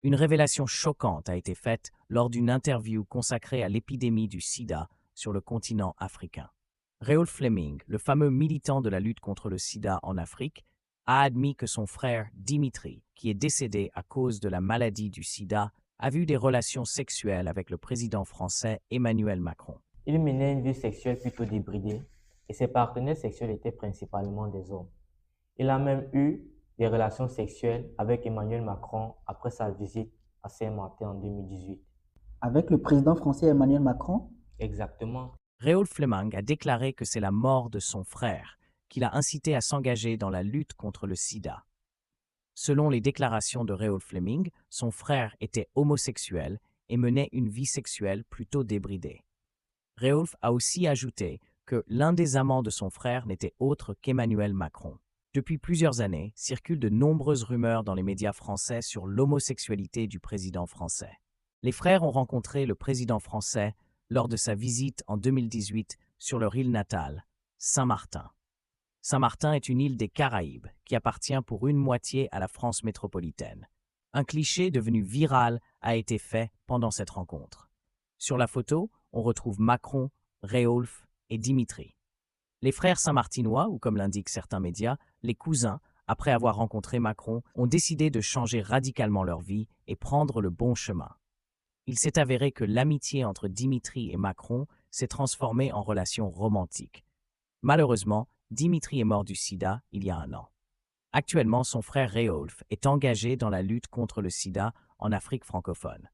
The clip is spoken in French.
Une révélation choquante a été faite lors d'une interview consacrée à l'épidémie du sida sur le continent africain. Réolf Fleming, le fameux militant de la lutte contre le sida en Afrique, a admis que son frère Dimitri, qui est décédé à cause de la maladie du sida, a eu des relations sexuelles avec le président français Emmanuel Macron. Il menait une vie sexuelle plutôt débridée et ses partenaires sexuels étaient principalement des hommes. Il a même eu des relations sexuelles avec Emmanuel Macron après sa visite à Saint-Martin en 2018. Avec le président français Emmanuel Macron. Exactement. Réolf Fleming a déclaré que c'est la mort de son frère qui l'a incité à s'engager dans la lutte contre le sida. Selon les déclarations de Réolf Fleming, son frère était homosexuel et menait une vie sexuelle plutôt débridée. Réolf a aussi ajouté que l'un des amants de son frère n'était autre qu'Emmanuel Macron. Depuis plusieurs années, circulent de nombreuses rumeurs dans les médias français sur l'homosexualité du président français. Les frères ont rencontré le président français lors de sa visite en 2018 sur leur île natale, Saint-Martin. Saint-Martin est une île des Caraïbes qui appartient pour une moitié à la France métropolitaine. Un cliché devenu viral a été fait pendant cette rencontre. Sur la photo, on retrouve Macron, Réolf et Dimitri. Les frères saint-martinois, ou comme l'indiquent certains médias, les cousins, après avoir rencontré Macron, ont décidé de changer radicalement leur vie et prendre le bon chemin. Il s'est avéré que l'amitié entre Dimitri et Macron s'est transformée en relation romantique. Malheureusement, Dimitri est mort du sida il y a un an. Actuellement, son frère Réolf est engagé dans la lutte contre le sida en Afrique francophone.